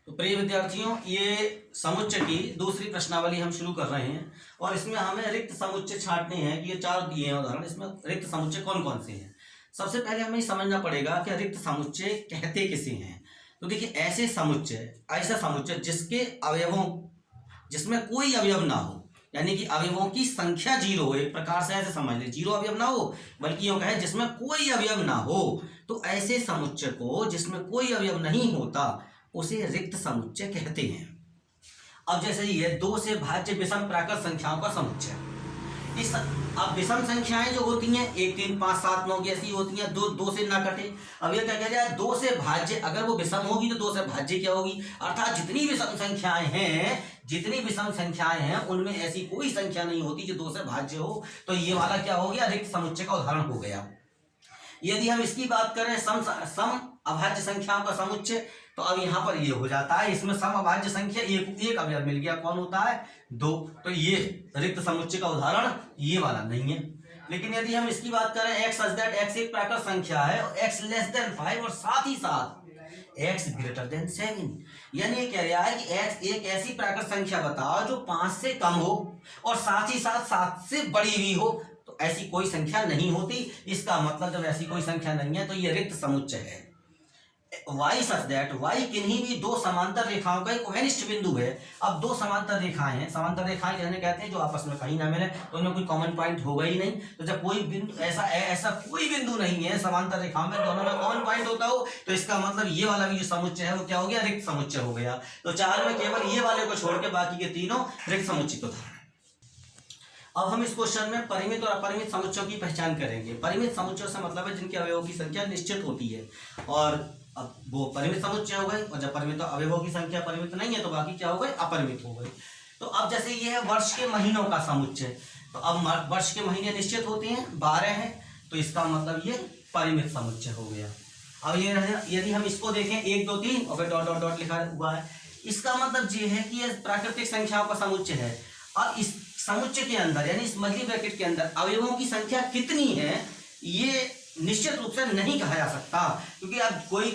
तो प्रिय विद्यार्थियों, ये समुच्चय की दूसरी प्रश्नावली हम शुरू कर रहे हैं और इसमें हमें रिक्त समुच्चय छांटने हैं कि ये चार दिए हैं उदाहरण। इसमें रिक्त समुच्चय कौन कौन से हैं। सबसे पहले हमें समझना पड़ेगा कि रिक्त समुच्चय कहते किसे हैं। तो देखिए, ऐसा समुच्चय जिसके अवयवों जिसमें कोई अवयव ना हो, यानी कि अवयवों की संख्या जीरो हो। एक प्रकार से ऐसे समझ ले, जीरो अवयव ना हो, बल्कि यूं कहे जिसमें कोई अवयव ना हो। तो ऐसे समुच्चय को जिसमें कोई अवयव नहीं होता उसे रिक्त समुच्चय कहते हैं। अब जैसे ये दो से भाज्य विषम प्राकृत संख्याओं का समुच्चय। इस अब विषम संख्याएं जो होती हैं 1 3 5 7 9 की ऐसी होती हैं, दो से ना कटे। अब ये क्या कह रहा है, दो से भाज्य, अगर वो विषम होगी तो दो से भाज्य क्या होगी, अर्थात जितनी विषम संख्याएं हैं उनमें ऐसी कोई संख्या नहीं होती जो दो से भाज्य हो। तो ये वाला क्या हो गया, रिक्त समुच्चय का उदाहरण हो गया। यदि हम इसकी बात करें सम अभाज्य संख्याओं का समुच्चय, तो अब यहाँ पर ये हो जाता है, इसमें सम अभाज्य संख्या एक अवयव मिल गया, कौन होता है, 2। तो ये रिक्त समुच्चय का उदाहरण ये वाला नहीं है। लेकिन यदि हम इसकी बात करें x such that x एक प्राकृत संख्या है और x less than 5 और साथ ही साथ x greater than 7, यानी ये कह रहा है कि x एक ऐसी प्राकृत संख्या बताओ जो 5 से कम हो और साथ ही साथ 7 से बड़ी भी हो। तो ऐसी कोई संख्या नहीं होती। इसका मतलब जब ऐसी कोई संख्या नहीं है तो ये रिक्त समुच्चय है। y such that y किन्हीं भी दो समांतर रेखाओं का एक अनिष्ट बिंदु है। अब दो समांतर रेखाएं हैं, समांतर रेखाएं कहते हैं जो आपस में कहीं ना मिले, तो उनमें कोई कॉमन पॉइंट होगा ही नहीं। तो जब कोई बिंदु ऐसा कोई बिंदु नहीं है समांतर रेखाओं में, दोनों में कॉमन पॉइंट होता हो, तो इसका मतलब ये वाला भी जो समुच्चय है वो क्या हो गया, रिक्त समुच्चय हो गया। तो चार में केवल ये वाले को छोड़ के बाकी के तीनों रिक्त समुच्चय को था। अब हम इस क्वेश्चन में परिमित और अपरिमित समुच्चयों की पहचान करेंगे। परिमित समुच्चयों से मतलब है जिनके अवयवों की संख्या निश्चित होती है, और अब वो परिमित समुच्चय हो गए। और जब परिमित अवयवों की संख्या परिमित नहीं है तो बाकी क्या हो गए, अपरिमित हो गए। तो अब जैसे ये है वर्ष के महीनों का समुच्चय, तो अब वर्ष के महीने निश्चित होते हैं, 12 हैं, तो इसका मतलब ये परिमित समुच्चय हो गया। अब ये यदि हम इसको देखें 1 2 3 और फिर डॉट डॉट डॉट लिखा हुआ है, इसका मतलब ये है कि यह प्राकृतिक संख्याओं का समुच्चय है। अब इस समुच्चय के अंदर यानी इस मध्य ब्रैकेट के अंदर अवयवों की संख्या कितनी है ये निश्चित रूप से नहीं कहा जा सकता, क्योंकि अब कोई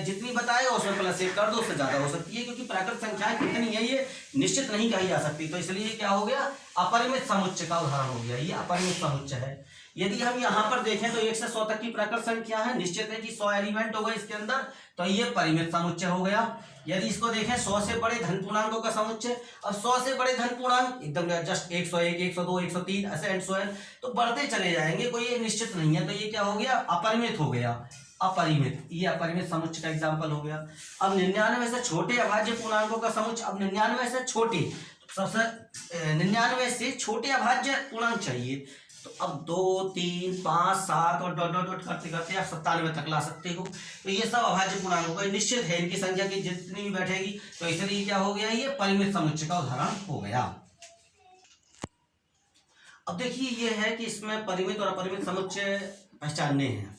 जितनी बताएगा उसमें प्लस 1 कर दो, उससे ज्यादा हो सकती है, क्योंकि प्राकृत संख्याएं कितनी है ये निश्चित नहीं कही जा सकती। तो इसलिए क्या हो गया, अपरिमित समुच्चय का उदाहरण हो गया, ये अपरिमित समुच्चय है। यदि हम यहाँ पर देखें तो 1 से 100 तक की प्राकृत संख्या है, निश्चित है कि 100 एलिमेंट हो गए इसके अंदर, तो ये परिमित समुच्चय हो गया। यदि इसको देखें 100 से बड़े धन पूर्णांकों का समुच्चय, अब 100 से बड़े धन पूर्णांक एकदम जस्ट 101 102 103 ऐसे एंड सो एन, तो बढ़ते चले जाएंगे, कोई एक निश्चित नहीं है। तो ये क्या हो गया, अपरिमित हो गया, अपरिमित, ये अपरिमित समुच्चय का एग्जाम्पल हो गया। अब 99 से छोटे अभाज्य पूर्णांकों का समुच्चय, अब 99 से छोटे, सबसे 99 से छोटे अभाज्य पूर्णांक चाहिए, तो अब 2 3 5 7 और डॉट डॉट डॉट करते करते आप 97 तक ला सकते हो। तो ये सब अभाज्य पूर्णांक होगा, निश्चित है, इनकी संख्या की जितनी भी बैठेगी, तो इसलिए क्या हो गया, ये परिमित समुच्चय का उदाहरण हो गया। अब देखिए ये है कि इसमें परिमित और अपरिमित समुच्चय पहचानने हैं।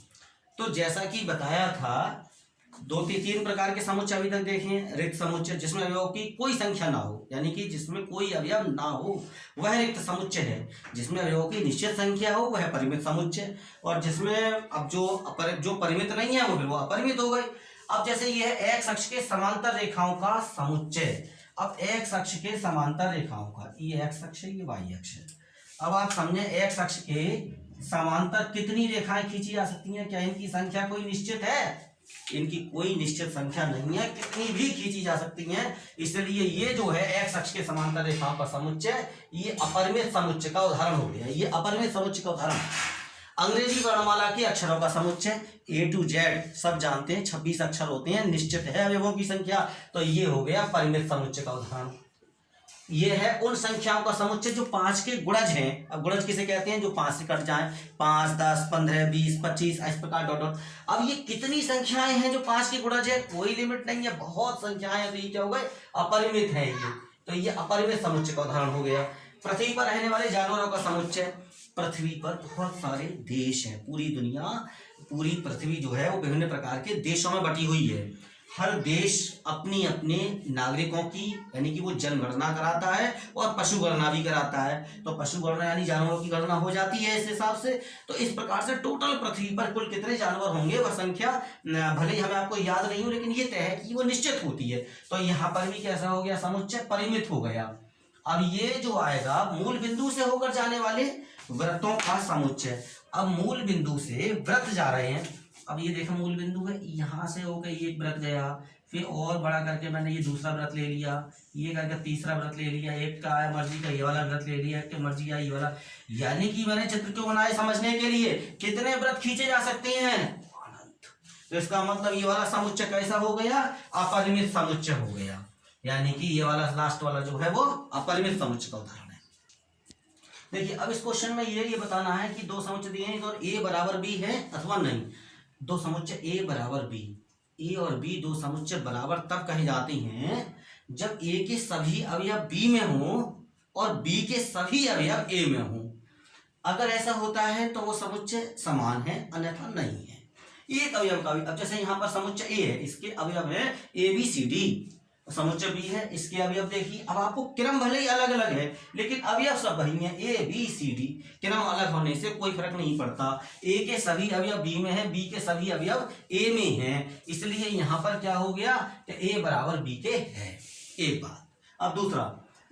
तो जैसा कि बताया था, 2-3 प्रकार के समुच्चय अभी तक देखें। रिक्त समुच्चय जिसमें अवयवों की कोई संख्या ना हो, यानी कि जिसमें कोई अवयव ना हो, वह रिक्त समुच्चय है। जिसमें अवयवों की निश्चित संख्या हो वह परिमित समुच्चय, और जिसमें अब जो परिमित नहीं है वो फिर वो अपरिमित हो गए। अब जैसे ये है x अक्ष के समांतर रेखाओं का समुच्चय। अब x अक्ष के समांतर रेखाओं का, ये x अक्ष है, ये y अक्ष है। अब आप समझे x अक्ष के समांतर कितनी रेखाएं खींची जा सकती हैं, क्या इनकी संख्या कोई निश्चित है, इनकी कोई निश्चित संख्या नहीं है, कितनी भी खींची जा सकती हैं। इसलिए ये जो है x अक्ष के समांतर रेखाओं का समुच्चय, ये अपरिमित समुच्चय का उदाहरण हो गया, ये अपरिमित समुच्चय का उदाहरण। अंग्रेजी वर्णमाला के अक्षरों का समुच्चय A to Z सब जानते हैं, 26 अक्षर होते हैं, निश्चित है अवयवों की संख्या, तो ये हो गया परिमित समुच्चय का उदाहरण। ये है उन संख्याओं का समुच्चय जो 5 के गुणज हैं। अब गुणज किसे कहते हैं, जो 5 से कट जाएं, 5 10 15 20 25 इस प्रकार डॉट डॉट। अब ये कितनी संख्याएं हैं जो 5 के गुणज है, कोई लिमिट नहीं है, बहुत संख्याएं हैं, तो ये क्या हो गए, अपरिमित है ये। तो ये अपरिमित समुच्चय का उदाहरण हो गया। पृथ्वी पर रहने वाले जानवरों का समुच्चय, पृथ्वी पर बहुत सारे देश हैं, पूरी दुनिया, पूरी पृथ्वी जो है वो विभिन्न प्रकार के देशों में बटी हुई है। हर देश अपनी अपने नागरिकों की यानी कि वो जनगणना कराता है और पशु गणना भी कराता है। तो पशु गणना यानी जानवरों की गणना हो जाती है इस हिसाब से। तो इस प्रकार से टोटल पृथ्वी पर कुल कितने जानवर होंगे वह संख्या भले ही हमें आपको याद नहीं हो, लेकिन ये तय है कि वो निश्चित होती है। तो यहाँ पर भी कैसा हो गया, समुच्चय परिमित हो गया। अब ये जो आएगा मूल बिंदु से होकर जाने वाले वृत्तों का समुच्चय। अब मूल बिंदु से वृत्त जा रहे हैं। अब ये देखो मूल बिंदु है, यहाँ से होकर ये एक वृत्त गया, फिर और बड़ा करके मैंने ये दूसरा वृत्त ले लिया, ये करके तीसरा वृत्त ले लिया, एक का आया मर्जी का ये वाला वृत्त ले लिया, एक की मर्जी का ये वाला। यानी कि मैंने चित्र क्यों बनाए, समझने के लिए कितने वृत्त खींचे जा सकते हैं, अनंत। तो इसका मतलब ये वाला समुच्चय कैसा हो गया, अपरिमित समुच्चय हो गया। यानी कि ये वाला लास्ट वाला जो है वो अपरिमित समुच्चय का उदाहरण है। देखिए अब इस क्वेश्चन में ये बताना है कि दो समुच्चय दिए हैं और ए बराबर बी है अथवा नहीं। दो समुच्चय ए बराबर बी, ए और बी दो समुच्चय बराबर तब कहे जाते हैं जब ए के सभी अवयव बी में हो और बी के सभी अवयव ए में हो। अगर ऐसा होता है तो वो समुच्चय समान है, अन्यथा नहीं है। एक अवयव का भी, अब जैसे यहाँ पर समुच्चय ए है, इसके अवयव है ए बी सी डी, समुच्चय बी है, इसके अवयव देखिए। अब आपको क्रम भले ही अलग अलग है लेकिन अवयव सब वही है, ए बी सी डी। क्रम अलग होने से कोई फर्क नहीं पड़ता। ए के सभी अवयव बी में है, बी के सभी अवयव ए में हैं, इसलिए यहाँ पर क्या हो गया कि ए बराबर बी के है। एक बात। अब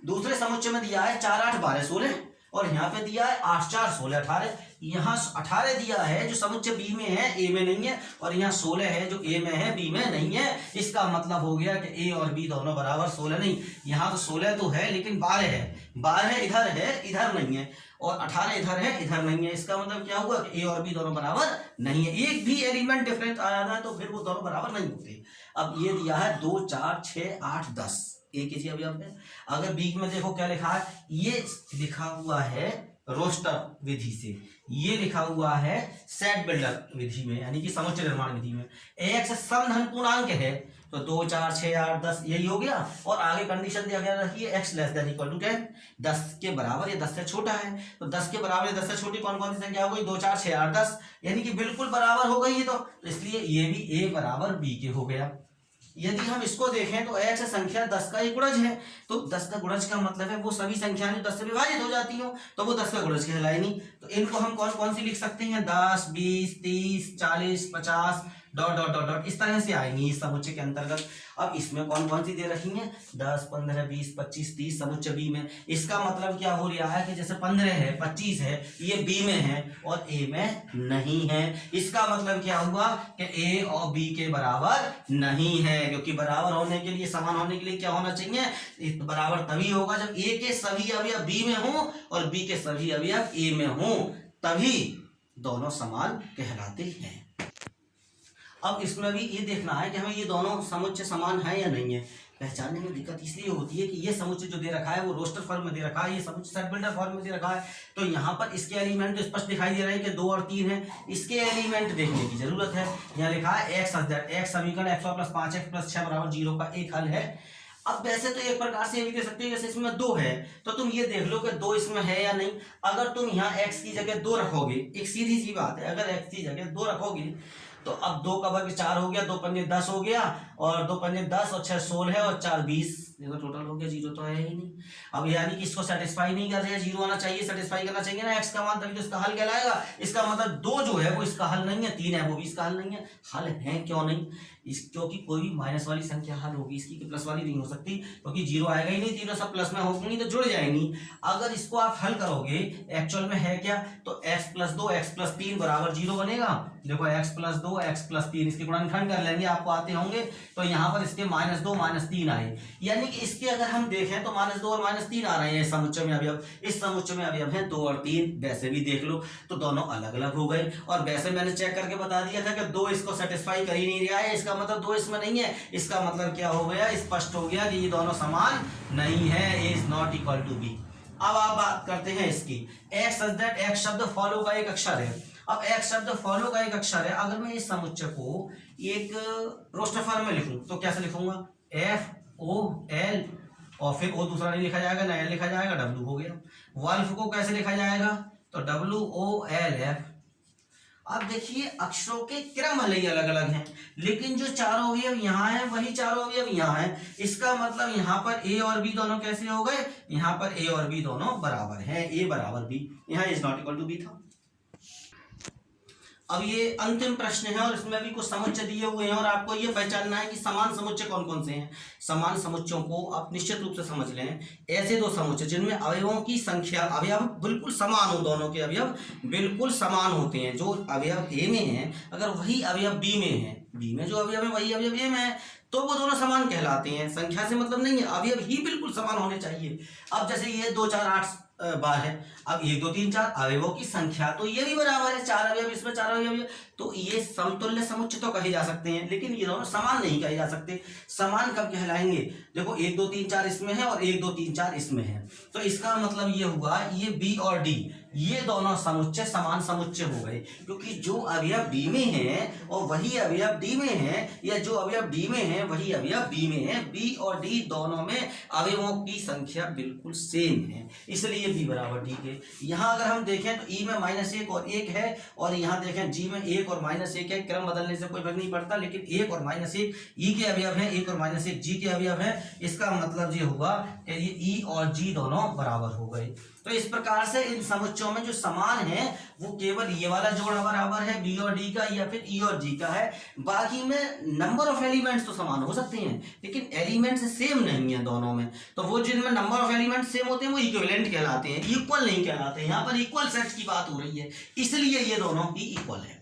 दूसरे समुच्चय में दिया है 4 8 12 16 और यहाँ पे दिया है 8 4 16 18। यहाँ 18 दिया है जो समुच्चय बी में है ए में नहीं है, और यहाँ 16 है जो ए में है बी में नहीं है। इसका मतलब हो गया कि ए और बी दोनों बराबर 16 नहीं। यहाँ तो 16 तो है लेकिन 12 है, 12 इधर है इधर नहीं है, और 18 इधर है इधर नहीं है। इसका मतलब क्या हुआ कि ए और बी दोनों बराबर नहीं है। एक भी एलिमेंट डिफरेंस आ जाता है तो फिर वो दोनों बराबर नहीं होते। अब ये दिया है 2 4 6 8 10, एक ही अवयव है। अगर बीच में देखो क्या लिखा है, ये लिखा हुआ है रोस्टर विधि से, ये लिखा हुआ है सेट बिल्डर विधि में, यानी कि समुच्चय निर्माण विधि में। एक्स समधन पूर्णांक है तो 2 4 6 8 10 यही हो गया, और आगे कंडीशन दिया गया रखिए x less than equal to 10, 10 के बराबर या 10 से छोटा है। तो 10 के बराबर या 10 से छोटी कौन कौन सी संख्या हो गई, 2 4 6 8 10, यानी कि बिल्कुल बराबर हो गई। तो इसलिए ये भी ए बराबर बी के हो गया। यदि हम इसको देखें तो एक्स संख्या 10 का ही गुणज है, तो 10 का गुणज का मतलब है वो सभी संख्याएं जो 10 से विभाजित हो जाती हो, तो वो 10 का गुणज कहलाएगी। तो इनको हम कौन कौन सी लिख सकते हैं, 10 20 30 40 50 डॉट डॉट डॉट डॉट इस तरह से आएंगी इस समुच्चय के अंतर्गत। अब इसमें कौन कौन सी दे रखी है, 10 15 20 25 30 समुच्चय बी में। इसका मतलब क्या हो रहा है कि जैसे 15 है 25 है ये बी में है और ए में नहीं है। इसका मतलब क्या हुआ कि ए और बी के बराबर नहीं है, क्योंकि बराबर होने के लिए, समान होने के लिए क्या होना चाहिए, बराबर तभी होगा जब ए के सभी अवयव बी में हो और बी के सभी अवयव ए में हो, तभी दोनों समान कहलाते हैं। अब इसमें भी ये देखना है कि हमें ये दोनों समुच्चय समान है या नहीं है। पहचानने में दिक्कत इसलिए होती है कि ये समुच्चय जो दे रखा है वो रोस्टर फॉर्म में दे रखा है, ये समुच्चय सेट बिल्डर फॉर्म में दे रखा है। तो यहाँ पर इसके एलिमेंट तो स्पष्ट दिखाई दे रहे हैं कि 2 और 3 है, इसके एलिमेंट देखने की जरूरत है। यहाँ लिखा है एक्स समीकरण x + 5x + 6 = 0 का एक हल है। अब वैसे तो एक प्रकार से ये भी दे सकते हो, जैसे इसमें 2 है तो तुम ये देख लो कि 2 इसमें है या नहीं। अगर तुम यहाँ x की जगह 2 रखोगे, एक सीधी सी बात है, अगर x की जगह 2 रखोगे तो अब 2 का वर्ग 4 हो गया, 2 पंजे 10 हो गया, और 2 पंजे 10 और 6 16 और 4 20, ये तो टोटल हो गया, 0 तो है ही नहीं। अब यानी कि इसको सेटिस्फाई नहीं कर रहे हैं, 0 आना चाहिए, सेटिस्फाई करना चाहिए ना x का मान, तभी तो इसका हल कहलाएगा। इसका मतलब 2 जो है वो इसका हल नहीं है, 3 है वो भी इसका हल नहीं है। हल है क्यों नहीं, क्योंकि कोई भी माइनस वाली संख्या हल होगी, इसकी प्लस वाली नहीं हो सकती, क्योंकि 0 आएगा ही नहीं, तीनों सब प्लस में होंगी तो जुड़ जाएंगी। अगर इसको आप हल करोगे, एक्चुअल में है क्या, तो x + 2 x + 3 = 0 बनेगा। देखो x + 2 x + 3 इसके गुणनखंड कर लेंगे, आपको आते होंगे, तो यहाँ पर इसके -2 -3 आए, यानी कि इसके अगर हम देखें तो -2 और -3 आ रहे हैं इस समुच्चय में अवयव। इस समुच्चय में अवयव है 2 और 3, वैसे भी देख लो तो दोनों अलग अलग हो गए। और वैसे मैंने चेक करके बता दिया था कि 2 इसको सेटिस्फाई कर ही नहीं रहा है, इसका मतलब 2 इसमें नहीं है। इसका मतलब क्या हो गया, स्पष्ट हो गया कि ये दोनों समान नहीं है, A is not equal to B। अब आप बात करते हैं इसकी, x शब्द फॉलो का एक अक्षर है। अब x शब्द फॉलो का एक अक्षर है, अगर मैं इस समुच्चय को एक रोस्टर फॉर्म में लिखूं तो कैसे लिखूंगा, FOL, और फिर O दूसरा नहीं लिखा जाएगा, नया लिखा जाएगा, W हो गया। वल्फ को कैसे लिखा जाएगा, तो WOLF, अब देखिए अक्षरों के क्रम भले ही अलग अलग हैं, लेकिन जो चारों अवयव यहाँ हैं वही चारों अवयव यहाँ हैं। इसका मतलब यहाँ पर ए और बी दोनों कैसे हो गए, यहाँ पर ए और बी दोनों बराबर हैं, ए बराबर बी, यहाँ is not equal to B था। अब ये अंतिम प्रश्न है और इसमें भी कुछ समुच्चय दिए हुए हैं और आपको ये पहचानना है कि समान समुच्चय कौन कौन से हैं। समान समुच्चयों को आप निश्चित रूप से समझ लें, ऐसे दो समुच्चय जिनमें अवयवों की संख्या, अवयव बिल्कुल समान हो, दोनों के अवयव बिल्कुल समान होते हैं। जो अवयव ए में है अगर वही अवयव बी में है, बी में जो अवयव है वही अवयव ए में है, तो वो दोनों समान कहलाते हैं। संख्या से मतलब नहीं है, अवयव ही बिल्कुल समान होने चाहिए। अब जैसे ये 2 4 8 बार है, अब 1 2 3 4 अवयवों की संख्या तो ये भी बराबर है, 4 अवयव इसमें 4 अवयव, तो ये समतुल्य समुच्चय तो कहे जा सकते हैं, लेकिन ये दोनों समान नहीं कहे जा सकते। समान कब कहलाएंगे, देखो 1 2 3 4 इसमें है और 1 2 3 4 इसमें है, तो इसका मतलब ये हुआ ये बी और डी ये दोनों समुच्चय समान समुच्चय हो गए, क्योंकि जो अवयव बी में है और वही अवयव डी में है, या जो अवयव डी में है वही अवयव बी में है, बी और डी दोनों में अवयवों की संख्या बिल्कुल सेम है, इसलिए बी बराबर डी के। यहाँ अगर हम देखें तो ई में -1 और 1 है, और यहाँ देखें जी में 1 और -1 है, क्रम बदलने से कोई फर्क नहीं पड़ता, लेकिन 1 और -1 ई के अवयव है, 1 और -1 जी के अवयव है। इसका मतलब ये हुआ कि ये ई और जी दोनों बराबर हो गए। तो इस प्रकार से इन समुच्चयों में जो समान है वो केवल ये वाला जोड़ा बराबर है बी और डी का, या फिर ई और जी का है। बाकी में नंबर ऑफ एलिमेंट्स तो समान हो सकते हैं, लेकिन एलिमेंट्स सेम नहीं है दोनों में। तो वो जिनमें नंबर ऑफ एलिमेंट्स सेम होते हैं वो इक्विवेलेंट कहलाते हैं, इक्वल नहीं कहलाते। यहाँ पर इक्वल सेट्स की बात हो रही है, इसलिए ये दोनों ही इक्वल है।